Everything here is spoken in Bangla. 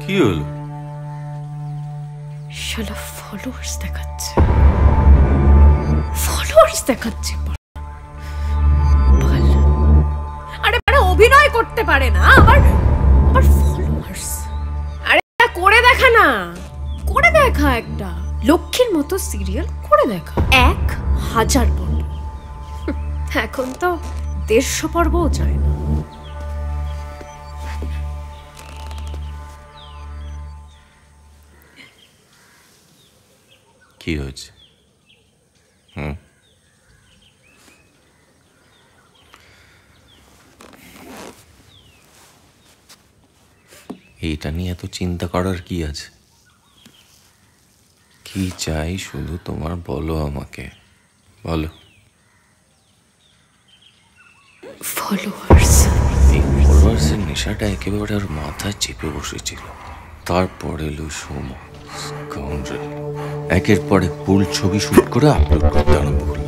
কি হলো? শালা ফলোয়ার্স দেখাচ্ছে, ফলোয়ার্স দেখাচ্ছে। আরে বাড়া অভিনয় করতে পারে না, আবার ফলোয়ার্স। আরে করে দেখা না, করে দেখা একটা লক্ষ্মীর মতো সিরিয়াল করে দেখা 1000 পর্ব। এখন তো 150 পর্বও চায় না। কি হয়েছে? এইটা নিয়ে এত চিন্তা করার কি আছে? কি চাই শুধু তোমার বলো আমাকে, বলো। ফলোয়ার্স। এই ফলোয়ার্সের নেশাটা একেবারে ওর মাথায় চেপে বসেছিল। তারপর এলো সোমা, একের পর এক ভুল ছবি শুট করে আপলোড করতে আরম্ভ করলো।